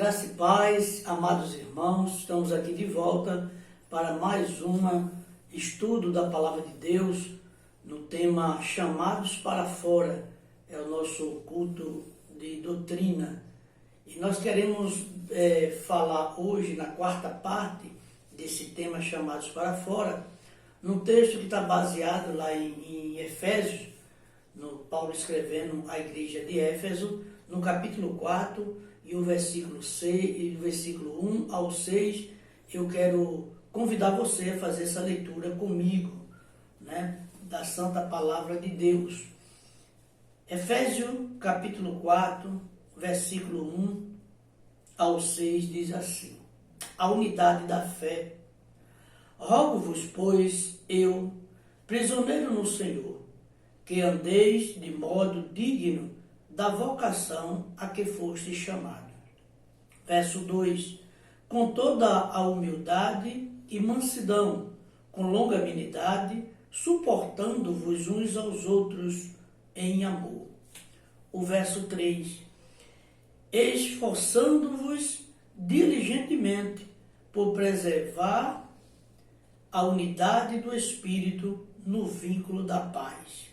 Graça e paz, amados irmãos, estamos aqui de volta para mais um estudo da Palavra de Deus no tema Chamados para Fora. É o nosso culto de doutrina. E nós queremos falar hoje, na quarta parte desse tema Chamados para Fora, num texto que está baseado lá em Efésios, no Paulo escrevendo à igreja de Éfeso, no capítulo 4, e o versículo 6, e do versículo 1 ao 6, eu quero convidar você a fazer essa leitura comigo, né, da Santa Palavra de Deus. Efésios, capítulo 4, versículo 1 ao 6, diz assim: a unidade da fé. Rogo-vos, pois, eu, prisioneiro no Senhor, que andeis de modo digno da vocação a que foste chamado. Verso 2: com toda a humildade e mansidão, com longanimidade, suportando-vos uns aos outros em amor. O verso 3: esforçando-vos diligentemente por preservar a unidade do Espírito no vínculo da paz.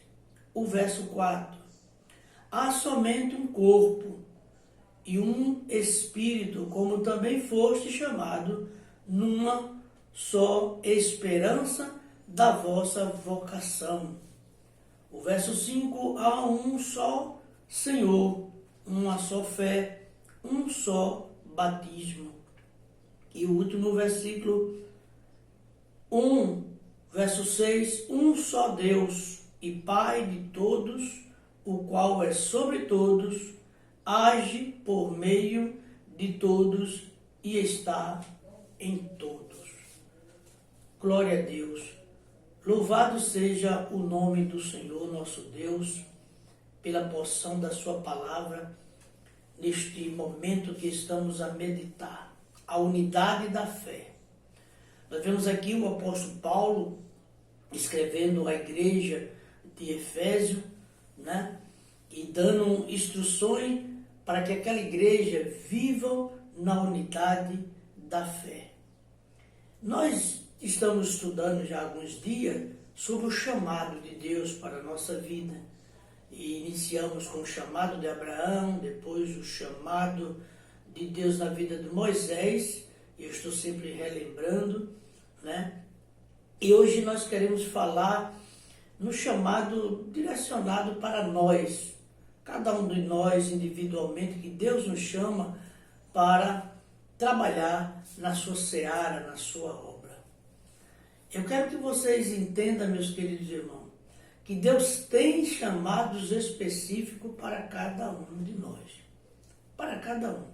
O verso 4: há somente um corpo e um Espírito, como também foste chamado, numa só esperança da vossa vocação. O verso 5: há um só Senhor, uma só fé, um só batismo. E o último versículo 1, verso 6: um só Deus e Pai de todos, o qual é sobre todos, age por meio de todos e está em todos. Glória a Deus. Louvado seja o nome do Senhor nosso Deus, pela porção da sua palavra, neste momento que estamos a meditar, a unidade da fé. Nós vemos aqui o apóstolo Paulo escrevendo à igreja de Efésio, né? E dando instruções para que aquela igreja viva na unidade da fé. Nós estamos estudando já há alguns dias sobre o chamado de Deus para a nossa vida. E iniciamos com o chamado de Abraão, depois o chamado de Deus na vida de Moisés. Eu estou sempre relembrando, né? E hoje nós queremos falar no chamado direcionado para nós, cada um de nós individualmente, que Deus nos chama para trabalhar na sua seara, na sua obra. Eu quero que vocês entendam, meus queridos irmãos, que Deus tem chamados específicos para cada um de nós. Para cada um.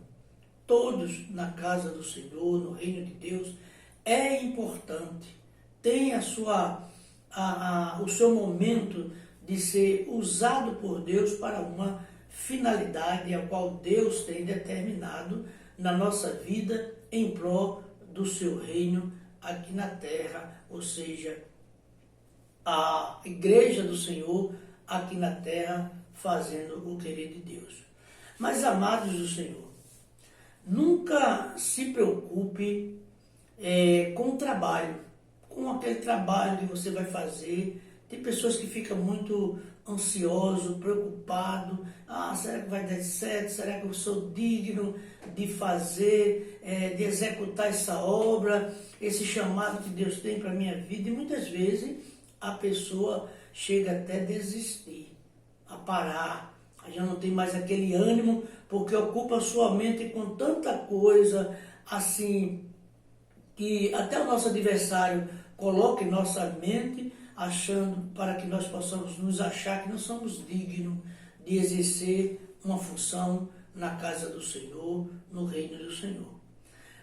Todos na casa do Senhor, no reino de Deus, é importante. Tem o seu momento de ser usado por Deus para uma finalidade a qual Deus tem determinado na nossa vida em prol do seu reino aqui na terra, ou seja, a igreja do Senhor aqui na terra fazendo o querer de Deus. Mas, amados do Senhor, nunca se preocupe com o trabalho, com aquele trabalho que você vai fazer. Tem pessoas que ficam muito ansioso, preocupado. Será que vai dar certo? Será que eu sou digno de fazer, de executar essa obra, esse chamado que Deus tem para a minha vida? E muitas vezes a pessoa chega até a desistir, a parar. Já não tem mais aquele ânimo, porque ocupa sua mente com tanta coisa, assim, que até o nosso adversário coloca em nossa mente, achando para que nós possamos nos achar que não somos dignos de exercer uma função na casa do Senhor, no reino do Senhor.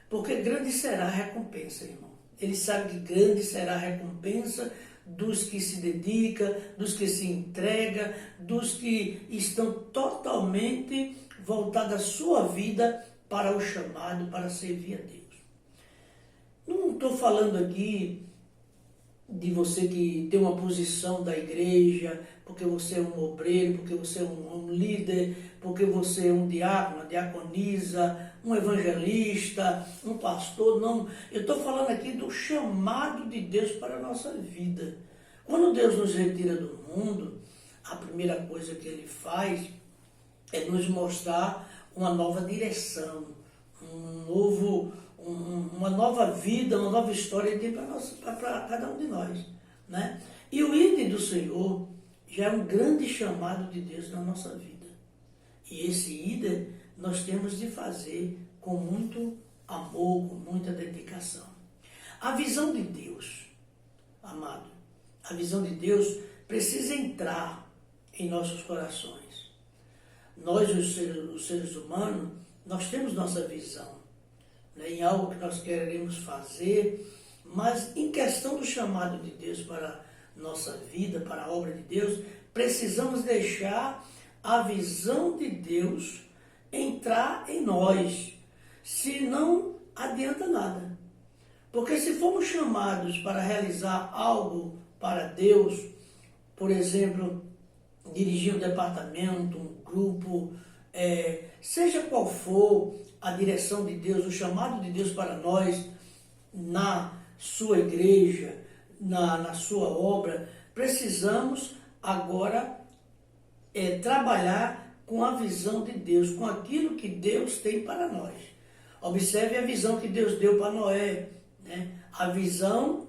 Porque grande será a recompensa, irmão. Ele sabe que grande será a recompensa dos que se dedicam, dos que se entregam, dos que estão totalmente voltados a sua vida para o chamado, para servir a Deus. Não estou falando aqui de você que tem uma posição da igreja, porque você é um obreiro, porque você é um líder, porque você é um diácono, uma diaconisa, um evangelista, um pastor. Não, eu estou falando aqui do chamado de Deus para a nossa vida. Quando Deus nos retira do mundo, a primeira coisa que Ele faz é nos mostrar uma nova direção, uma nova vida, uma nova história para cada um de nós, né? E o ID do Senhor já é um grande chamado de Deus na nossa vida. E esse ID nós temos de fazer com muito amor, com muita dedicação. A visão de Deus, amado, a visão de Deus precisa entrar em nossos corações. Nós, os seres humanos, nós temos nossa visão, né, em algo que nós queremos fazer, mas em questão do chamado de Deus para a nossa vida, para a obra de Deus, precisamos deixar a visão de Deus entrar em nós, se não adianta nada. Porque se formos chamados para realizar algo para Deus, por exemplo, dirigir um departamento, um grupo, seja qual for a direção de Deus, o chamado de Deus para nós, na sua igreja, na sua obra, precisamos agora trabalhar com a visão de Deus, com aquilo que Deus tem para nós. Observe a visão que Deus deu para Noé, né? A visão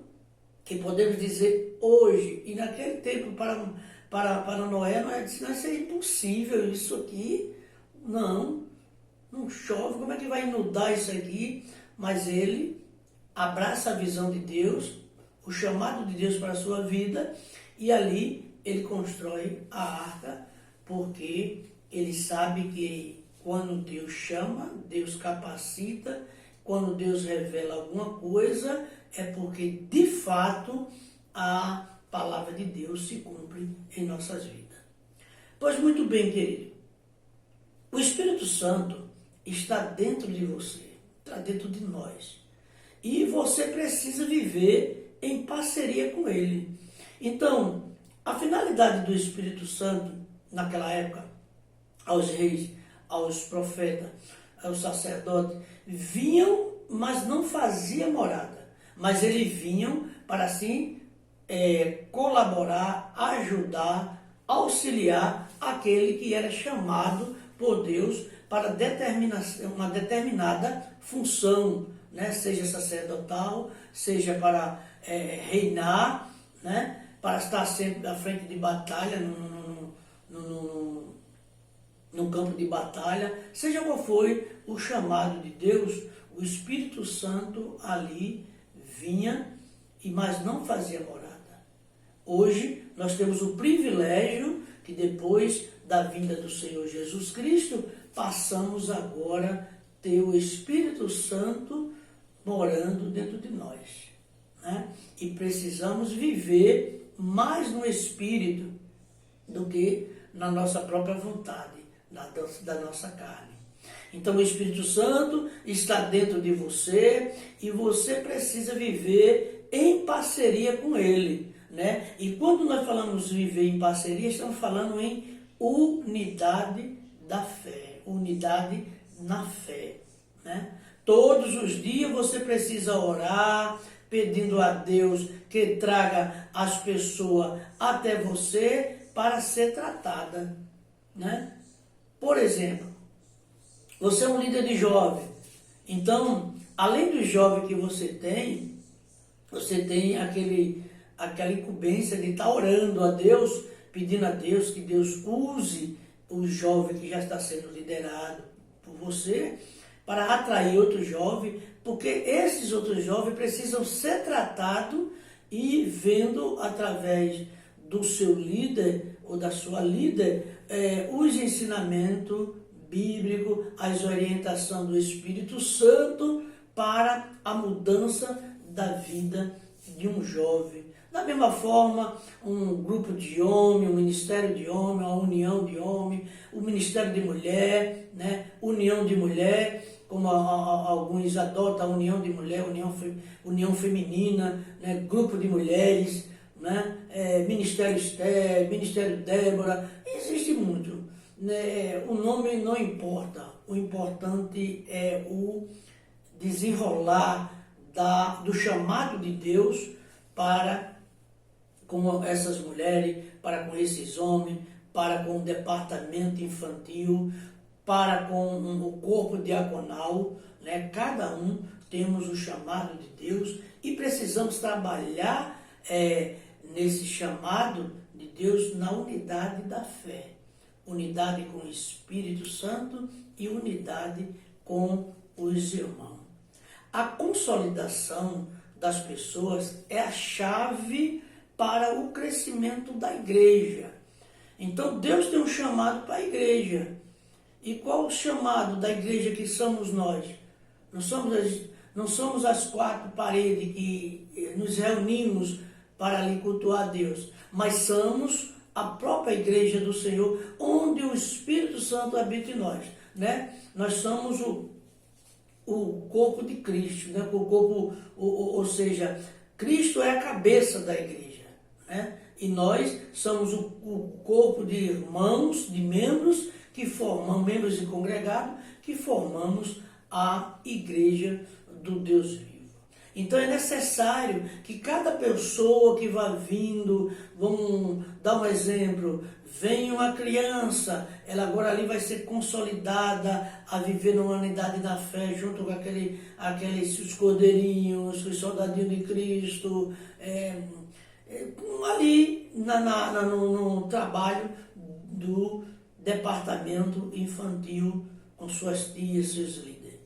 que podemos dizer hoje, e naquele tempo para Noé, Noé disse, não, isso é impossível, isso aqui, não chove, como é que vai inundar isso aqui? Mas ele abraça a visão de Deus, o chamado de Deus para a sua vida, e ali ele constrói a arca, porque ele sabe que quando Deus chama, Deus capacita, quando Deus revela alguma coisa, é porque de fato a palavra de Deus se cumpre em nossas vidas. Pois muito bem, querido, o Espírito Santo está dentro de você, está dentro de nós. E você precisa viver em parceria com Ele. Então, a finalidade do Espírito Santo, naquela época, aos reis, aos profetas, aos sacerdotes, vinham, mas não faziam morada. Mas eles vinham para assim colaborar, ajudar, auxiliar aquele que era chamado por Deus para uma determinada função, né? Seja sacerdotal, seja para reinar, né? Para estar sempre à frente de batalha, no campo de batalha, seja qual foi o chamado de Deus, o Espírito Santo ali vinha, mas não fazia morada. Hoje nós temos o privilégio que depois da vinda do Senhor Jesus Cristo, passamos agora a ter o Espírito Santo morando dentro de nós, né? E precisamos viver mais no Espírito do que na nossa própria vontade, da nossa carne. Então o Espírito Santo está dentro de você e você precisa viver em parceria com Ele, né? E quando nós falamos viver em parceria, estamos falando em unidade da fé, unidade na fé, né? Todos os dias você precisa orar, pedindo a Deus que traga as pessoas até você para ser tratada, né? Por exemplo, você é um líder de jovem, então, além do jovem que você tem aquela incumbência de estar orando a Deus, pedindo a Deus que Deus use o jovem que já está sendo liderado por você para atrair outro jovem, porque esses outros jovens precisam ser tratados e vendo através do seu líder ou da sua líder os ensinamentos bíblicos, as orientações do Espírito Santo para a mudança da vida de um jovem. Da mesma forma, um grupo de homens, um ministério de homens, uma união de homens, o ministério de mulher, né? União de mulher, como alguns adotam a união de mulher, união feminina, né? Grupo de mulheres, né? Ministério Esther, Ministério Débora, existe muito. Né? O nome não importa, o importante é o desenrolar do chamado de Deus para com essas mulheres, para com esses homens, para com o departamento infantil, para com o corpo diaconal, né? Cada um temos o chamado de Deus e precisamos trabalhar nesse chamado de Deus na unidade da fé. Unidade com o Espírito Santo e unidade com os irmãos. A consolidação das pessoas é a chave para o crescimento da igreja. Então Deus tem um chamado para a igreja. E qual o chamado da igreja que somos nós? Não somos as quatro paredes que nos reunimos para ali cultuar a Deus, mas somos a própria igreja do Senhor, onde o Espírito Santo habita em nós, né? Nós somos o corpo de Cristo, né? O corpo, ou seja, Cristo é a cabeça da igreja, né? E nós somos o corpo de irmãos, de membros que formam, membros de congregado, que formamos a igreja do Deus vivo. Então é necessário que cada pessoa que vá vindo, vamos dar um exemplo, vem uma criança, ela agora ali vai ser consolidada a viver numa unidade da fé, junto com aqueles cordeirinhos, os soldadinhos de Cristo, ali no trabalho do departamento infantil, com suas tias, seus líderes.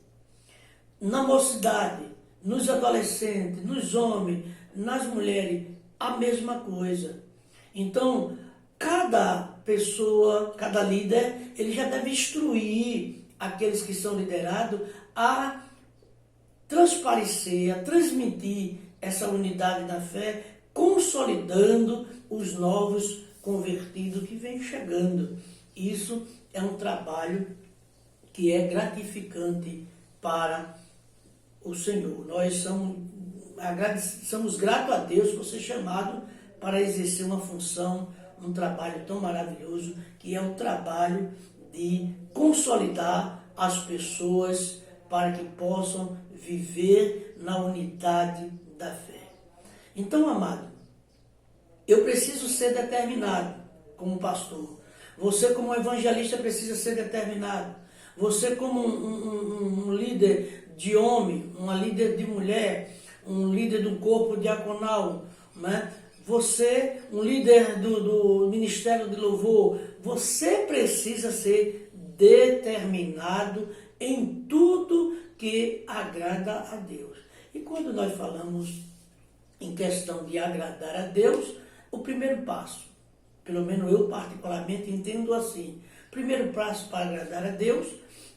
Na mocidade, nos adolescentes, nos homens, nas mulheres, a mesma coisa. Então, cada pessoa, cada líder, ele já deve instruir aqueles que são liderados a transparecer, a transmitir essa unidade da fé, consolidando os novos convertidos que vêm chegando. Isso é um trabalho que é gratificante para o Senhor. Nós somos gratos a Deus por ser chamado para exercer uma função, um trabalho tão maravilhoso, que é o trabalho de consolidar as pessoas para que possam viver na unidade da fé. Então, amado, eu preciso ser determinado como pastor. Você, como evangelista, precisa ser determinado. Você, como um líder de homem, uma líder de mulher, um líder do corpo diaconal, né? Você, um líder do Ministério de Louvor, você precisa ser determinado em tudo que agrada a Deus. E quando nós falamos em questão de agradar a Deus, o primeiro passo, pelo menos eu particularmente entendo assim, o primeiro passo para agradar a Deus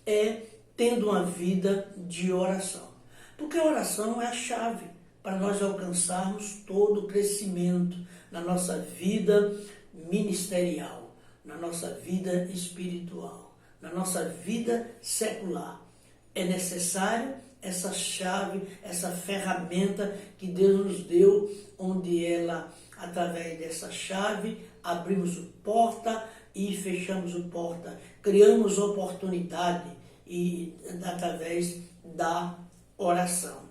é tendo uma vida de oração. Porque a oração é a chave para nós alcançarmos todo o crescimento na nossa vida ministerial, na nossa vida espiritual, na nossa vida secular. É necessário essa chave, essa ferramenta que Deus nos deu, onde ela, através dessa chave, abrimos o porta e fechamos o porta, criamos oportunidade e através da oração.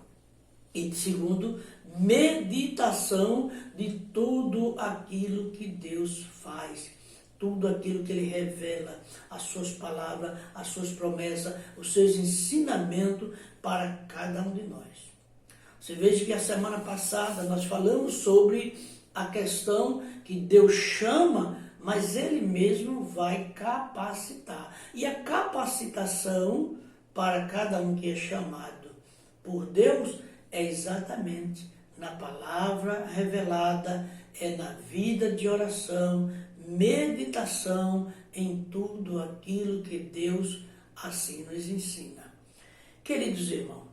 E segundo, meditação de tudo aquilo que Deus faz, tudo aquilo que Ele revela, as suas palavras, as suas promessas, os seus ensinamentos para cada um de nós. Você veja que a semana passada nós falamos sobre a questão que Deus chama, mas Ele mesmo vai capacitar. E a capacitação para cada um que é chamado por Deus é exatamente na palavra revelada, é na vida de oração, meditação em tudo aquilo que Deus assim nos ensina. Queridos irmãos,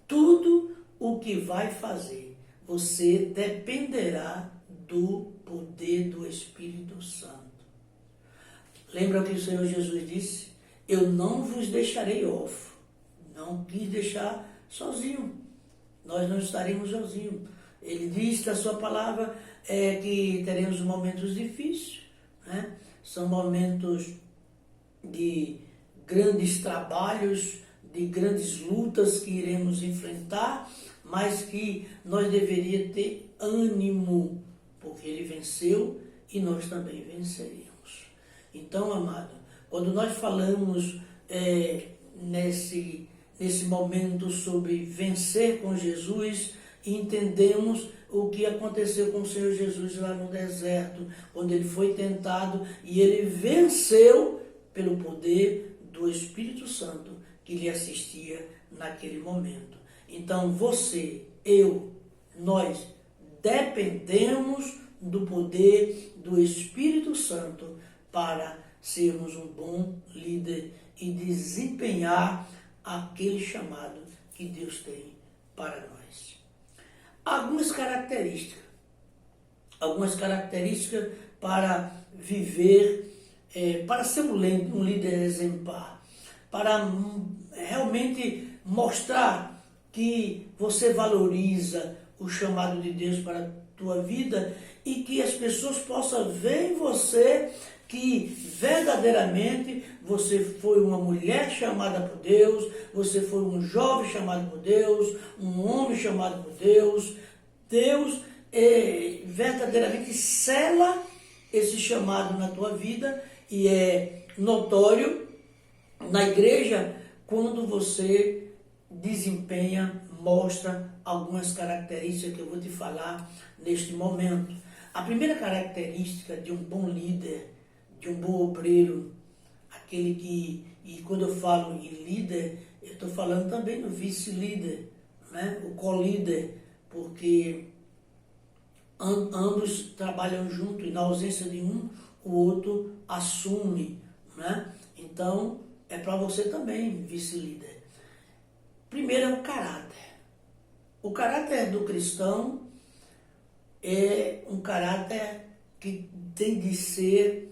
tudo o que vai fazer, você dependerá do poder do Espírito Santo. Lembra o que o Senhor Jesus disse? Eu não vos deixarei órfãos, não quis deixar sozinho. Nós não estaremos sozinhos. Ele diz na sua palavra que teremos momentos difíceis, né? São momentos de grandes trabalhos, de grandes lutas que iremos enfrentar, mas que nós deveríamos ter ânimo, porque ele venceu e nós também venceremos. Então, amado, quando nós falamos nesse momento sobre vencer com Jesus, entendemos o que aconteceu com o Senhor Jesus lá no deserto, quando ele foi tentado e ele venceu pelo poder do Espírito Santo que lhe assistia naquele momento. Então você, eu, nós dependemos do poder do Espírito Santo para sermos um bom líder e desempenhar aquele chamado que Deus tem para nós. Algumas características para viver, para ser um líder exemplar, para realmente mostrar que você valoriza o chamado de Deus para a tua vida e que as pessoas possam ver em você que verdadeiramente você foi uma mulher chamada por Deus, você foi um jovem chamado por Deus, um homem chamado por Deus. Deus verdadeiramente sela esse chamado na tua vida e é notório na igreja quando você desempenha, mostra algumas características que eu vou te falar neste momento. A primeira característica de um bom líder, de um bom obreiro, aquele que, e quando eu falo em líder, eu estou falando também do vice-líder, né? O co-líder, porque ambos trabalham juntos e na ausência de um, o outro assume, né? Então, é para você também, vice-líder. Primeiro é o caráter. O caráter do cristão é um caráter que tem de ser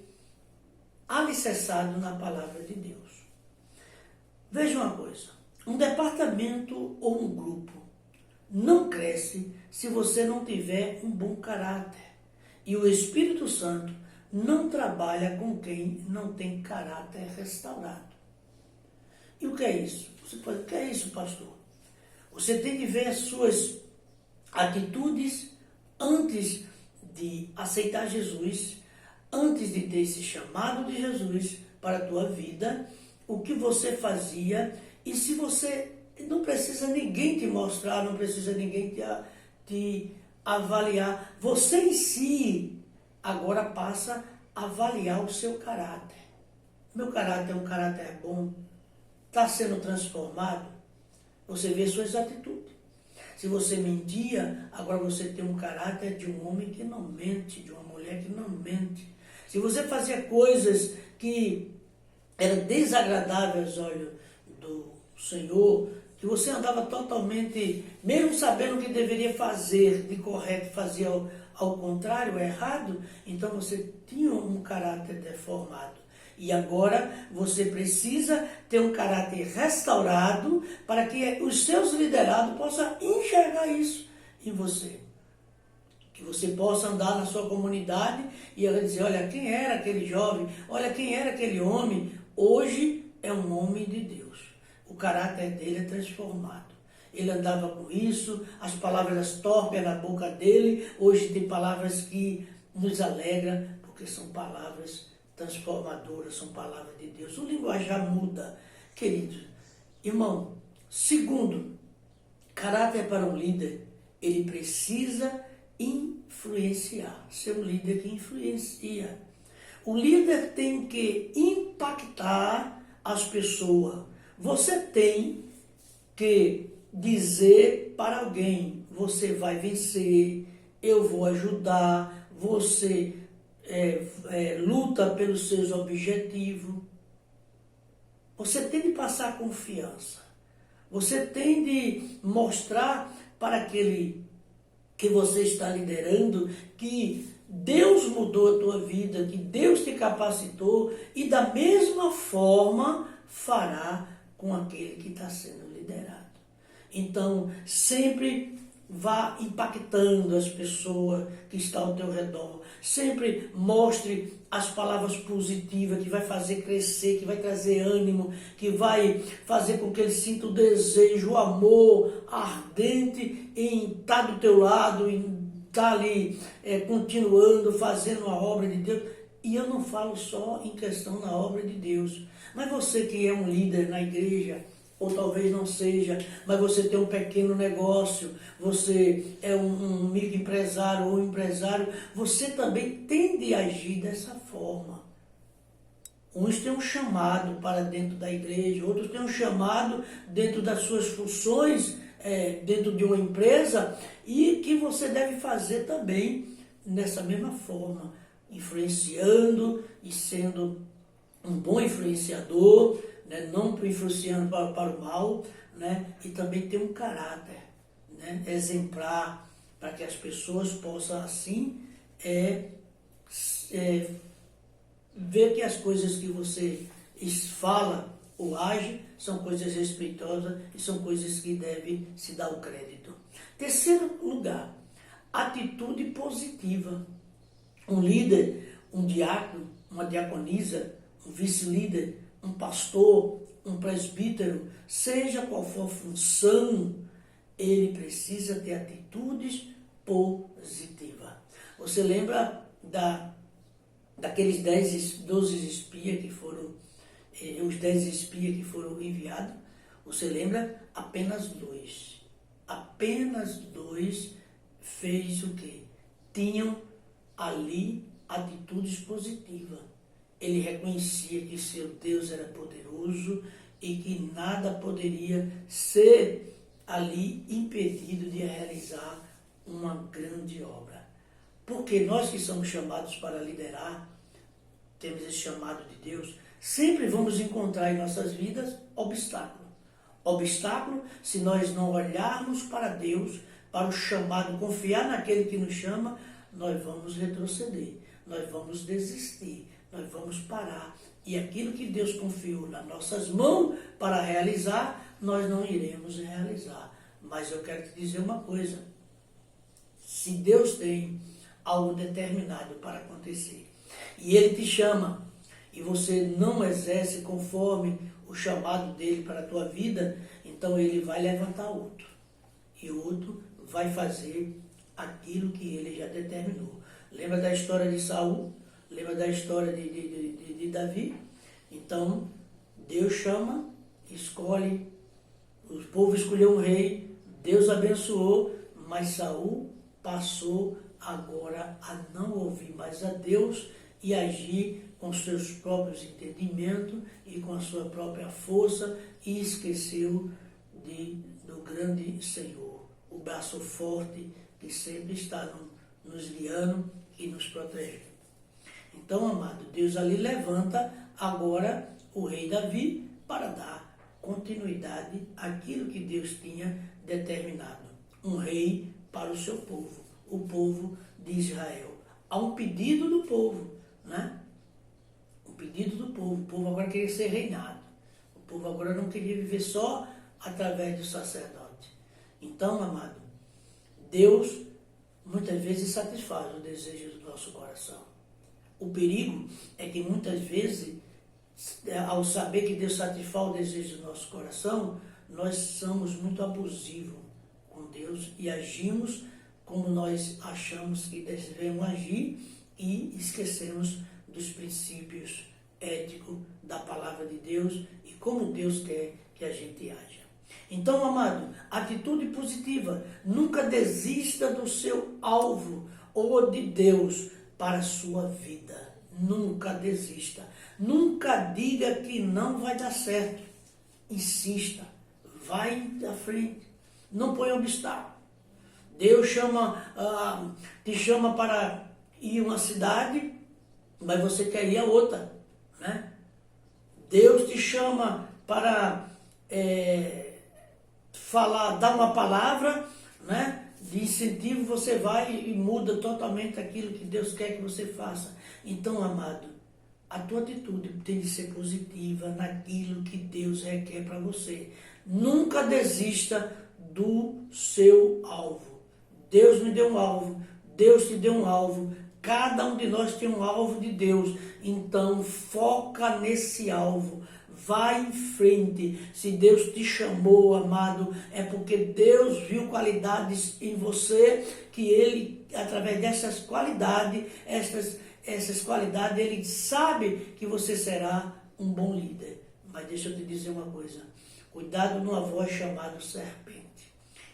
alicerçado na palavra de Deus. Veja uma coisa, um departamento ou um grupo não cresce se você não tiver um bom caráter. E o Espírito Santo não trabalha com quem não tem caráter restaurado. E o que é isso? O que é isso, pastor? Você tem que ver as suas atitudes antes de aceitar Jesus, antes de ter esse chamado de Jesus para a tua vida, o que você fazia, e se você não precisa ninguém te mostrar, não precisa ninguém te avaliar, você em si agora passa a avaliar o seu caráter. Meu caráter é um caráter bom? Está sendo transformado? Você vê suas atitudes. Se você mentia, agora você tem um caráter de um homem que não mente, de uma mulher que não mente. Se você fazia coisas que eram desagradáveis aos olhos do Senhor, que você andava totalmente, mesmo sabendo o que deveria fazer de correto, fazia ao contrário, errado, então você tinha um caráter deformado. E agora você precisa ter um caráter restaurado para que os seus liderados possam enxergar isso em você. Que você possa andar na sua comunidade e ela dizer, olha, quem era aquele jovem? Olha, quem era aquele homem? Hoje é um homem de Deus. O caráter dele é transformado. Ele andava com isso, as palavras torpes na boca dele. Hoje tem palavras que nos alegram, porque são palavras transformadoras, são palavras de Deus. O linguajar muda, querido. Irmão, segundo, caráter para um líder, ele precisa influenciar, ser um líder que influencia. O líder tem que impactar as pessoas. Você tem que dizer para alguém, você vai vencer, eu vou ajudar, você luta pelos seus objetivos. Você tem de passar confiança. Você tem de mostrar para aquele que você está liderando que Deus mudou a tua vida, que Deus te capacitou e da mesma forma fará com aquele que está sendo liderado. liderado. Então, sempre vá impactando as pessoas que estão ao teu redor. Sempre mostre as palavras positivas que vai fazer crescer, que vai trazer ânimo, que vai fazer com que ele sinta o desejo, o amor ardente em estar do teu lado, em estar ali continuando, fazendo a obra de Deus. E eu não falo só em questão da obra de Deus, mas você que é um líder na igreja, ou talvez não seja, mas você tem um pequeno negócio, você é um microempresário ou empresário, você também tem de agir dessa forma. Uns têm um chamado para dentro da igreja, outros têm um chamado dentro das suas funções, dentro de uma empresa, e que você deve fazer também dessa mesma forma, influenciando e sendo um bom influenciador, né? Não influenciando para o mal, né? E também ter um caráter, né? Exemplar, para que as pessoas possam assim ver que as coisas que você fala ou age são coisas respeitosas e são coisas que devem se dar o crédito. Terceiro lugar, atitude positiva. Um líder, um diácono, uma diaconisa, um vice-líder, um pastor, um presbítero, seja qual for a função, ele precisa ter atitudes positivas. Você lembra daqueles 12 espias que foram, os 10 espias que foram enviados? Você lembra? Apenas 2. Apenas 2 fez o quê? Tinham ali atitudes positivas. Ele reconhecia que seu Deus era poderoso e que nada poderia ser ali impedido de realizar uma grande obra. Porque nós que somos chamados para liderar, temos esse chamado de Deus, sempre vamos encontrar em nossas vidas obstáculo. Obstáculo se nós não olharmos para Deus, para o chamado, confiar naquele que nos chama, nós vamos retroceder, nós vamos desistir, nós vamos parar. E aquilo que Deus confiou nas nossas mãos para realizar, nós não iremos realizar. Mas eu quero te dizer uma coisa. Se Deus tem algo determinado para acontecer, e Ele te chama, e você não exerce conforme o chamado dEle para a tua vida, então Ele vai levantar outro. E o outro vai fazer aquilo que Ele já determinou. Lembra da história de Saul? Lembra da história de Davi? Então, Deus chama, escolhe, o povo escolheu um rei, Deus abençoou, mas Saul passou agora a não ouvir mais a Deus e agir com seus próprios entendimentos e com a sua própria força e esqueceu do grande Senhor, o braço forte que sempre está nos guiando e nos protegendo. Então, amado, Deus ali levanta agora o rei Davi para dar continuidade àquilo que Deus tinha determinado. Um rei para o seu povo, o povo de Israel. Há um pedido do povo, né? Um pedido do povo. O povo agora queria ser reinado. O povo agora não queria viver só através do sacerdote. Então, amado, Deus muitas vezes satisfaz o desejo do nosso coração. O perigo é que muitas vezes, ao saber que Deus satisfaz o desejo do nosso coração, nós somos muito abusivos com Deus e agimos como nós achamos que devemos agir e esquecemos dos princípios éticos da palavra de Deus e como Deus quer que a gente haja. Então, amado, atitude positiva. Nunca desista do seu alvo ou de Deus para a sua vida. Nunca desista. Nunca diga que não vai dar certo. Insista. Vai à frente. Não põe obstáculo. Deus te chama para ir a uma cidade, mas você quer ir a outra, né? Deus te chama para dar uma palavra, né, de incentivo, você vai e muda totalmente aquilo que Deus quer que você faça. Então, amado, a tua atitude tem de ser positiva naquilo que Deus requer para você. Nunca desista do seu alvo. Deus me deu um alvo, Deus te deu um alvo, cada um de nós tem um alvo de Deus. Então foca nesse alvo, vai em frente. Se Deus te chamou, amado, é porque Deus viu qualidades em você, que Ele, através dessas qualidades, essas qualidades, Ele sabe que você será um bom líder. Mas deixa eu te dizer uma coisa, cuidado numa voz chamada serpente.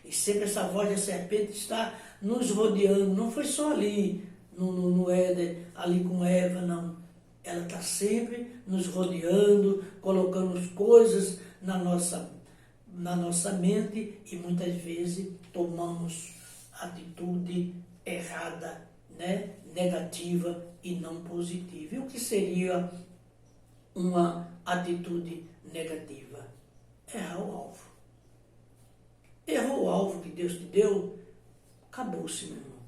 E sempre essa voz da serpente está nos rodeando. Não foi só ali, no Éden, ali com Eva, não. Ela está sempre nos rodeando, colocando coisas na nossa mente e muitas vezes tomamos atitude errada, né? Negativa e não positiva. E o que seria uma atitude negativa? Errar o alvo. Errou o alvo que Deus te deu, acabou-se, meu irmão.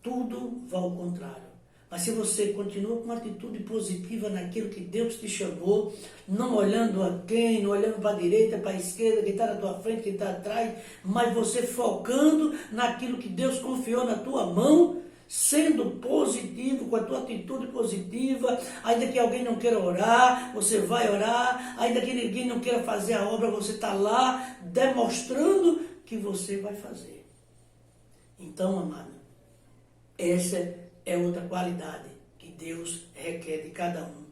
Tudo vai ao contrário. Mas se você continua com uma atitude positiva naquilo que Deus te chamou, não olhando a quem, não olhando para a direita, para a esquerda, quem está na tua frente, quem está atrás, mas você focando naquilo que Deus confiou na tua mão, sendo positivo, com a tua atitude positiva, ainda que alguém não queira orar, você vai orar, ainda que ninguém não queira fazer a obra, você está lá demonstrando que você vai fazer. Então, amado, essa é outra qualidade que Deus requer de cada um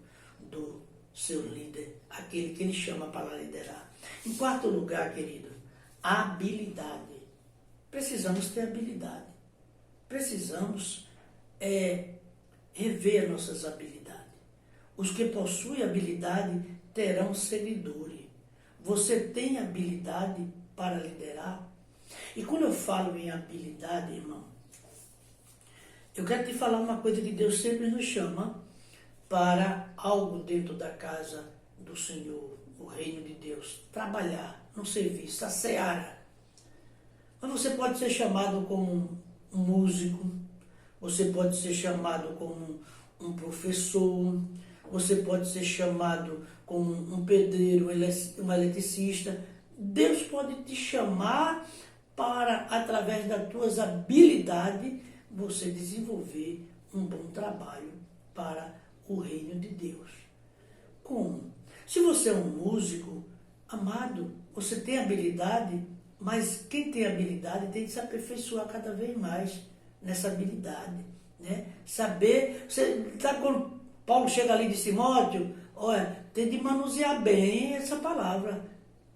do seu líder, aquele que Ele chama para liderar. Em quarto lugar, querido, habilidade. Precisamos ter habilidade. Precisamos rever nossas habilidades. Os que possuem habilidade terão seguidores. Você tem habilidade para liderar? E quando eu falo em habilidade, irmão, eu quero te falar uma coisa que Deus sempre nos chama para algo dentro da casa do Senhor, o reino de Deus. Trabalhar no serviço, a seara. Mas você pode ser chamado como um músico, você pode ser chamado como um professor, você pode ser chamado como um pedreiro, um eletricista. Deus pode te chamar para, através das tuas habilidades, você desenvolver um bom trabalho para o reino de Deus. Como? Se você é um músico, amado, você tem habilidade, mas quem tem habilidade tem que se aperfeiçoar cada vez mais nessa habilidade, né? Saber, quando Paulo chega ali de Timóteo, olha, tem de manusear bem essa palavra,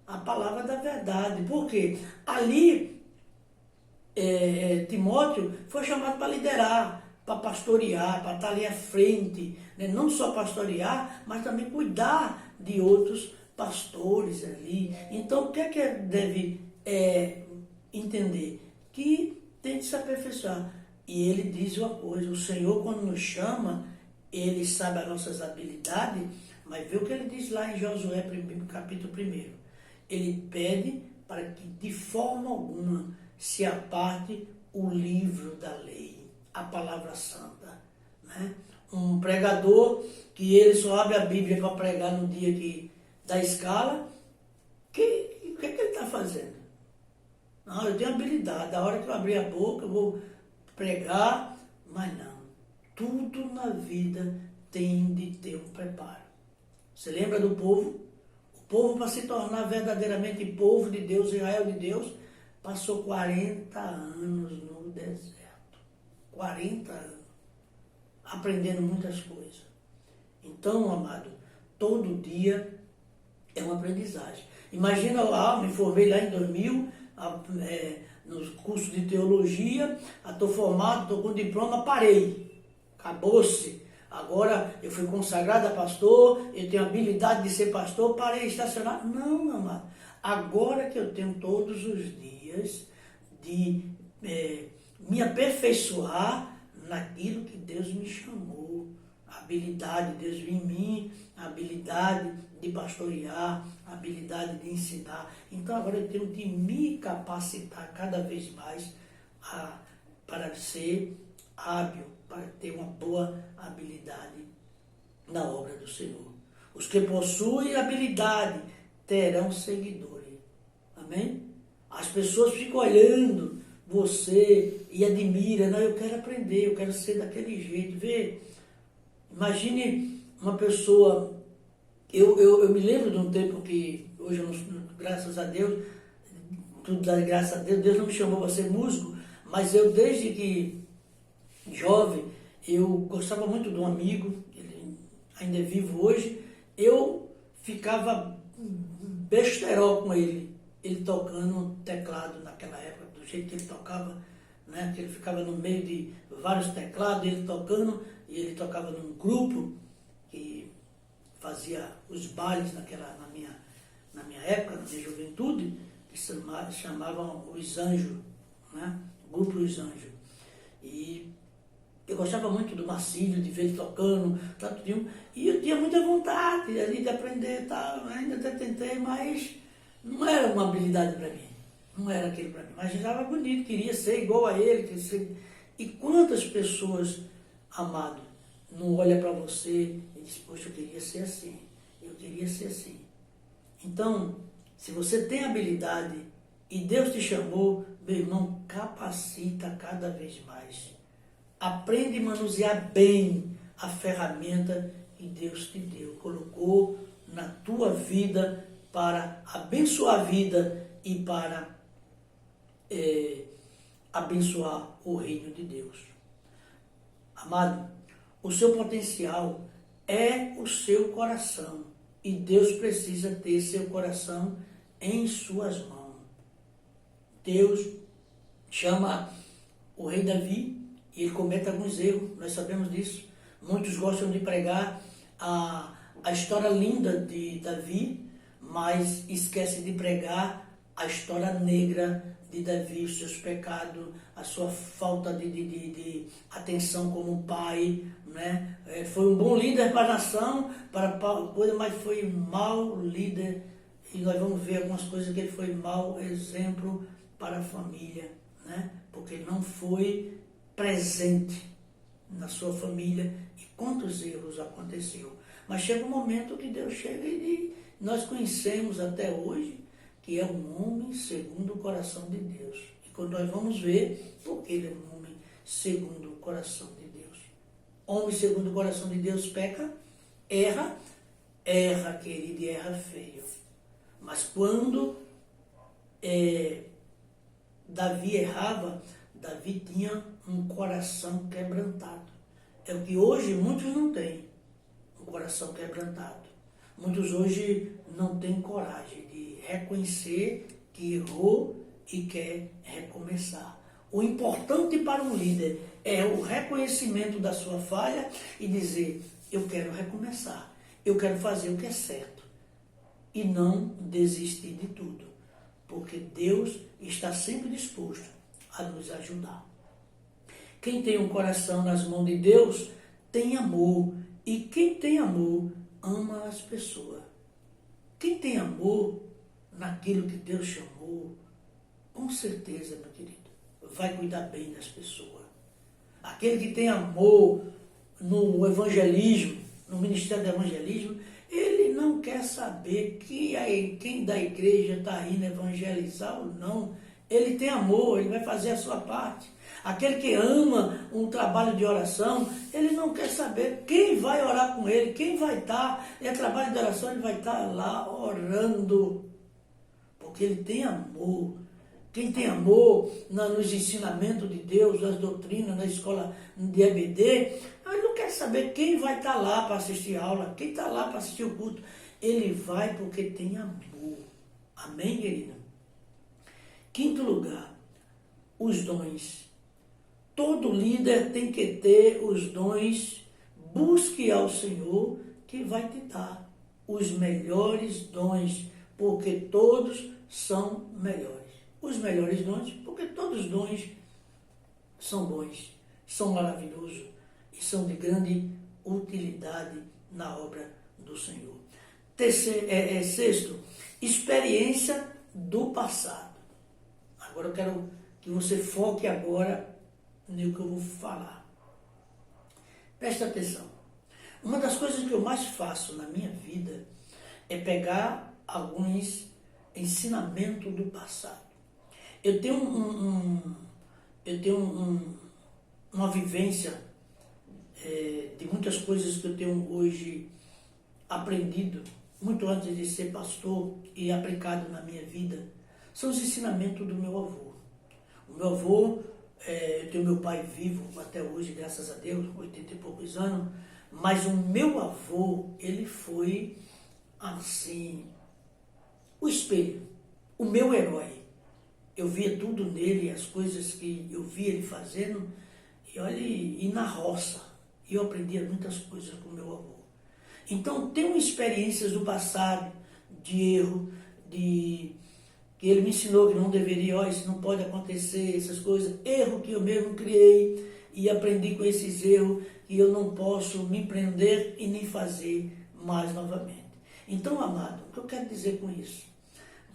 a palavra da verdade. Por quê? Ali, Timóteo foi chamado para liderar, para pastorear, para estar ali à frente, né? Não só pastorear, mas também cuidar de outros pastores ali. Então, o que é que deve entender? Que tem de se aperfeiçoar. E ele diz uma coisa, o Senhor, quando nos chama, Ele sabe as nossas habilidades, mas vê o que ele diz lá em Josué, capítulo 1. Ele pede para que de forma alguma se aparte o livro da lei, a palavra santa, né? Um pregador que ele só abre a Bíblia para pregar no dia da escala, o que ele está fazendo? Não, eu tenho habilidade, a hora que eu abrir a boca eu vou pregar, mas não. Tudo na vida tem de ter um preparo. Você lembra do povo? O povo, para se tornar verdadeiramente povo de Deus, Israel de Deus, passou 40 anos no deserto. 40 anos. Aprendendo muitas coisas. Então, amado, todo dia é uma aprendizagem. Imagina, me formei lá em 2000, nos cursos de teologia, estou formado, estou com diploma, parei. Acabou-se. Agora eu fui consagrado a pastor, eu tenho habilidade de ser pastor, parei estacionado. Não, amado. Agora que eu tenho todos os dias de me aperfeiçoar naquilo que Deus me chamou. A habilidade de Deus viu em mim, a habilidade de pastorear, a habilidade de ensinar. Então agora eu tenho de me capacitar cada vez mais para ser hábil, para ter uma boa habilidade na obra do Senhor. Os que possuem habilidade terão seguidores. Amém? As pessoas ficam olhando você e admiram. Não, eu quero aprender, eu quero ser daquele jeito. Vê, imagine uma pessoa... Eu me lembro de um tempo que, hoje, graças a Deus, tudo dá graças a Deus, Deus não me chamou para ser músico, mas eu, desde que jovem, eu gostava muito de um amigo, ele ainda é vivo hoje, eu ficava besterol com ele tocando teclado naquela época, do jeito que ele tocava, né, que ele ficava no meio de vários teclados, ele tocando, e ele tocava num grupo que fazia os bailes na minha época, na minha juventude, que chamavam Os Anjos, né? Grupo Os Anjos. E eu gostava muito do Marcílio, de ver ele tocando, e eu tinha muita vontade ali de aprender, tal. Ainda até tentei, mas não era uma habilidade para mim, não era aquele para mim, mas estava bonito, queria ser igual a ele, queria ser... E quantas pessoas, amado, não olha para você e diz, poxa, eu queria ser assim, eu queria ser assim. Então, se você tem habilidade e Deus te chamou, meu irmão, capacita cada vez mais. Aprende a manusear bem a ferramenta que Deus te deu, colocou na tua vida para abençoar a vida e para abençoar o reino de Deus. Amado, o seu potencial é o seu coração e Deus precisa ter seu coração em suas mãos. Deus chama o rei Davi e ele comete alguns erros, nós sabemos disso. Muitos gostam de pregar a história linda de Davi, mas esquece de pregar a história negra de Davi, os seus pecados, a sua falta de atenção como pai, né? Foi um bom líder para a nação, mas foi um mau líder, e nós vamos ver algumas coisas que ele foi mau exemplo para a família, né? Porque não foi presente na sua família, e quantos erros aconteceu. Mas chega um momento que Deus chega e nós conhecemos até hoje que é um homem segundo o coração de Deus. E quando nós vamos ver, porque ele é um homem segundo o coração de Deus. Homem segundo o coração de Deus peca, erra, querido, e erra feio. Mas quando Davi errava, Davi tinha um coração quebrantado. É o que hoje muitos não têm, um coração quebrantado. Muitos hoje não têm coragem de reconhecer que errou e quer recomeçar. O importante para um líder é o reconhecimento da sua falha e dizer, eu quero recomeçar, eu quero fazer o que é certo e não desistir de tudo, porque Deus está sempre disposto a nos ajudar. Quem tem um coração nas mãos de Deus tem amor, e quem tem amor ama as pessoas. Quem tem amor naquilo que Deus chamou, com certeza, meu querido, vai cuidar bem das pessoas. Aquele que tem amor no evangelismo, no ministério do evangelismo, ele não quer saber quem da igreja está indo evangelizar ou não. Ele tem amor, ele vai fazer a sua parte. Aquele que ama um trabalho de oração, ele não quer saber quem vai orar com ele, quem vai estar. É trabalho de oração, ele vai estar lá orando. Porque ele tem amor. Quem tem amor nos ensinamentos de Deus, nas doutrinas, na escola de EBD, ele não quer saber quem vai estar lá para assistir a aula, quem está lá para assistir o culto. Ele vai porque tem amor. Amém, querida? Quinto lugar, os dons. Todo líder tem que ter os dons. Busque ao Senhor que vai te dar os melhores dons, porque todos são melhores. Os melhores dons, porque todos os dons são bons, são maravilhosos e são de grande utilidade na obra do Senhor. Sexto, experiência do passado. Agora eu quero que você foque agora no que eu vou falar. Presta atenção. Uma das coisas que eu mais faço na minha vida é pegar alguns ensinamentos do passado. Eu tenho uma vivência de muitas coisas que eu tenho hoje aprendido, muito antes de ser pastor e aplicado na minha vida, são os ensinamentos do meu avô. O meu avô, eu tenho meu pai vivo até hoje, graças a Deus, 80 e poucos anos, mas o meu avô, ele foi, assim, o espelho, o meu herói. Eu via tudo nele, as coisas que eu via ele fazendo, e olha, e na roça, eu aprendia muitas coisas com o meu avô. Então, tenho experiências do passado, de erro, que ele me ensinou que não deveria, ó, isso não pode acontecer, essas coisas, erro que eu mesmo criei, e aprendi com esses erros, que eu não posso me prender e nem fazer mais novamente. Então, amado, o que eu quero dizer com isso?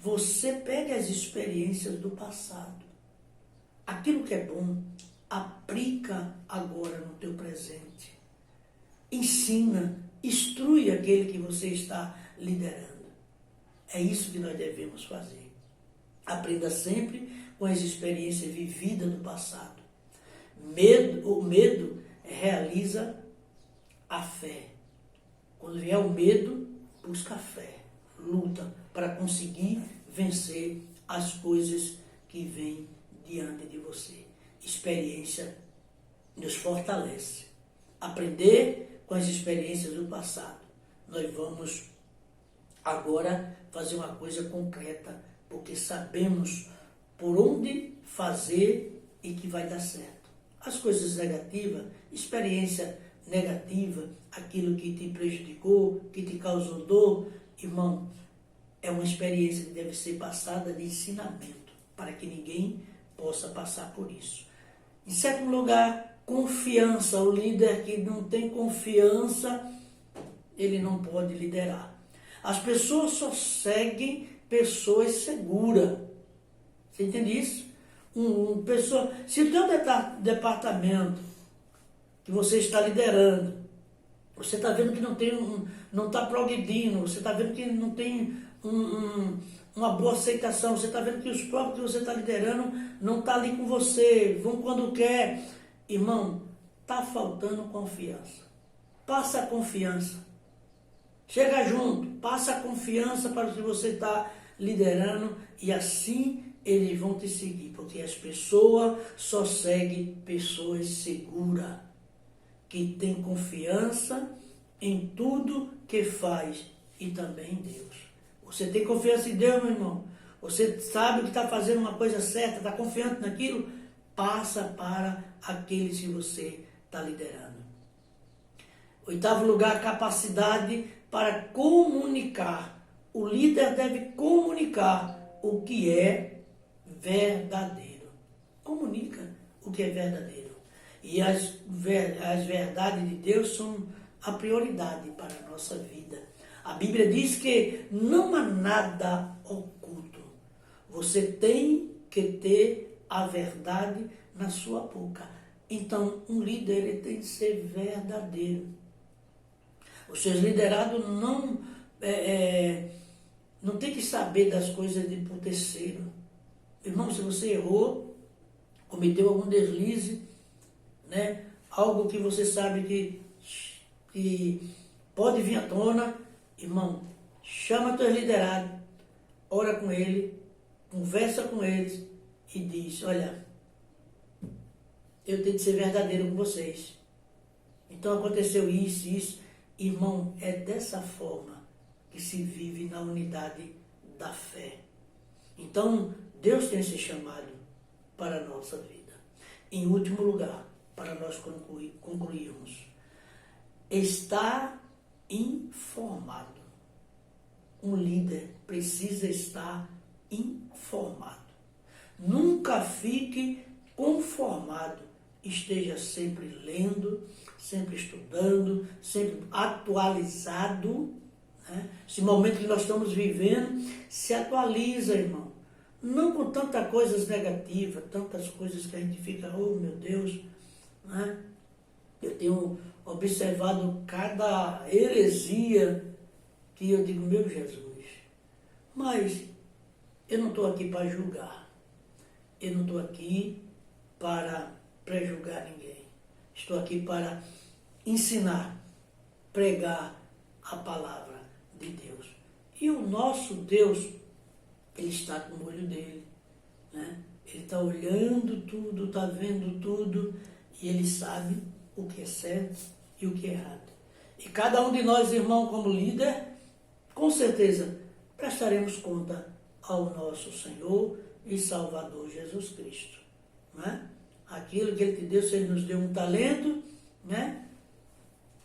Você pega as experiências do passado, aquilo que é bom, aplica agora no teu presente. Ensina, instrui aquele que você está liderando. É isso que nós devemos fazer. Aprenda sempre com as experiências vividas do passado. O medo realiza a fé. Quando vier o medo, busca a fé, luta para conseguir vencer as coisas que vêm diante de você. Experiência nos fortalece. Aprender com as experiências do passado. Nós vamos agora fazer uma coisa concreta, porque sabemos por onde fazer e que vai dar certo. As coisas negativas, experiência negativa, aquilo que te prejudicou, que te causou dor, irmão, é uma experiência que deve ser passada de ensinamento, para que ninguém possa passar por isso. Em sétimo lugar, confiança. O líder que não tem confiança, ele não pode liderar. As pessoas só seguem pessoas seguras. Você entende isso? Se o teu departamento que você está liderando, você está vendo que não está progredindo, você está vendo que não tem uma boa aceitação, você está vendo que os próprios que você está liderando não estão ali com você, vão quando quer. Irmão, está faltando confiança. Passa a confiança. Chega junto, passa a confiança para o que você está liderando e assim eles vão te seguir, porque as pessoas só seguem pessoas seguras, que têm confiança em tudo que faz e também em Deus. Você tem confiança em Deus, meu irmão? Você sabe que está fazendo uma coisa certa, está confiante naquilo? Passa para aqueles que você está liderando. Oitavo lugar, capacidade para comunicar. O líder deve comunicar o que é verdadeiro. Comunica o que é verdadeiro. E as verdades de Deus são a prioridade para a nossa vida. A Bíblia diz que não há nada oculto. Você tem que ter a verdade na sua boca. Então, um líder ele tem que ser verdadeiro. Os seus liderados não tem que saber das coisas de por terceiro. Irmão, se você errou, cometeu algum deslize, né? Algo que você sabe que pode vir à tona, irmão, chama teus liderados, ora com ele, conversa com eles e diz, olha, eu tenho que ser verdadeiro com vocês. Então aconteceu isso. Irmão, é dessa forma que se vive na unidade da fé. Então, Deus tem esse chamado para a nossa vida. Em último lugar, para nós concluirmos, estar informado. Um líder precisa estar informado. Nunca fique conformado. Esteja sempre lendo, sempre estudando, sempre atualizado. Né? Esse momento que nós estamos vivendo, se atualiza, irmão. Não com tantas coisas negativas, tantas coisas que a gente fica, oh meu Deus. Né? Eu tenho observado cada heresia que eu digo, meu Jesus. Mas eu não estou aqui para julgar. Eu não estou aqui para prejulgar ninguém. Estou aqui para ensinar, pregar a palavra de Deus. E o nosso Deus, Ele está com o olho dele, né? Ele está olhando tudo, está vendo tudo, e Ele sabe o que é certo e o que é errado. E cada um de nós, irmão, como líder, com certeza prestaremos conta ao nosso Senhor e Salvador Jesus Cristo, né? Aquilo que Ele te deu, se Ele nos deu um talento, né?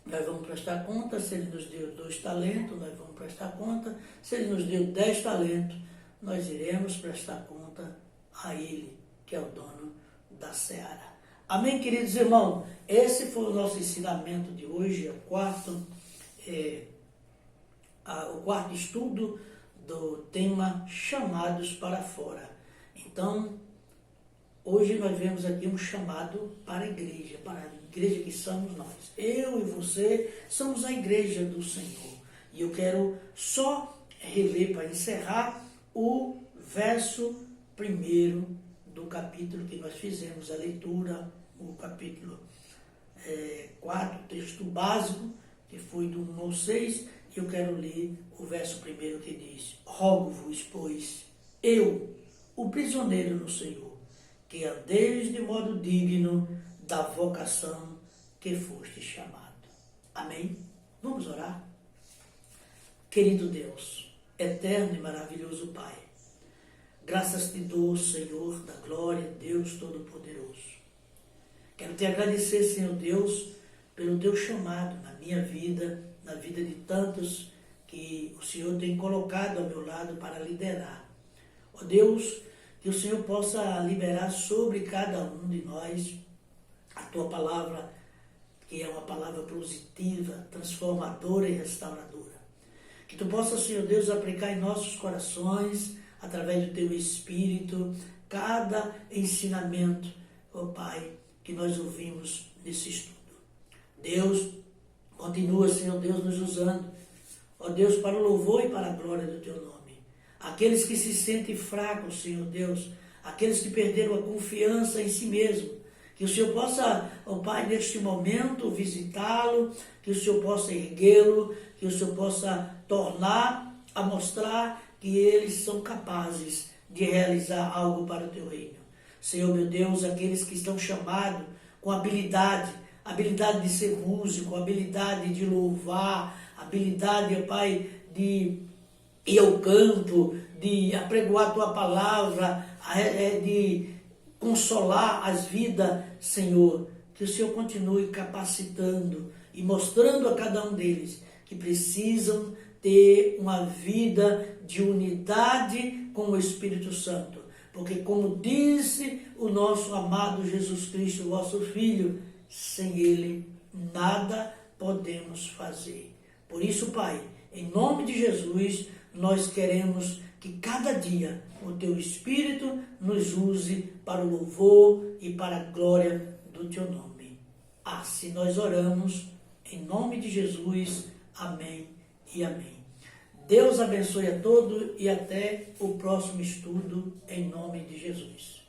Nós vamos prestar conta. Se Ele nos deu 2 talentos, nós vamos prestar conta. Se Ele nos deu 10 talentos, nós iremos prestar conta a Ele, que é o dono da seara. Amém, queridos irmãos? Esse foi o nosso ensinamento de hoje, o quarto estudo do tema Chamados para Fora. Então, hoje nós vemos aqui um chamado para a igreja que somos nós. Eu e você somos a igreja do Senhor. E eu quero só reler para encerrar o verso 1 do capítulo que nós fizemos a leitura, o capítulo 4, texto básico, que foi do 1 ao 6, e eu quero ler o verso 1 que diz: Rogo-vos, pois, eu, o prisioneiro no Senhor, que andeis de modo digno da vocação que foste chamado. Amém? Vamos orar? Querido Deus, eterno e maravilhoso Pai, graças te dou, Senhor da glória, Deus Todo-Poderoso. Quero te agradecer, Senhor Deus, pelo teu chamado na minha vida, na vida de tantos que o Senhor tem colocado ao meu lado para liderar. Ó Deus, que o Senhor possa liberar sobre cada um de nós a tua palavra, que é uma palavra positiva, transformadora e restauradora. Que tu possa, Senhor Deus, aplicar em nossos corações, através do teu Espírito, cada ensinamento, ó Pai, que nós ouvimos nesse estudo. Deus, continua, Senhor Deus, nos usando, ó Deus, para o louvor e para a glória do teu nome. Aqueles que se sentem fracos, Senhor Deus, aqueles que perderam a confiança em si mesmo, que o Senhor possa, ó Pai, neste momento visitá-lo, que o Senhor possa erguê-lo, que o Senhor possa tornar a mostrar que eles são capazes de realizar algo para o teu reino. Senhor, meu Deus, aqueles que estão chamados com habilidade de ser músico, habilidade de louvar, habilidade, ó Pai, de ir ao campo, de apregoar a tua palavra, de consolar as vidas, Senhor, que o Senhor continue capacitando e mostrando a cada um deles que precisam ter uma vida de unidade com o Espírito Santo. Porque, como disse o nosso amado Jesus Cristo, vosso Filho, sem Ele nada podemos fazer. Por isso, Pai, em nome de Jesus, nós queremos que cada dia o Teu Espírito nos use para o louvor e para a glória do Teu nome. Assim nós oramos, em nome de Jesus. Amém e amém. Deus abençoe a todos e até o próximo estudo, em nome de Jesus.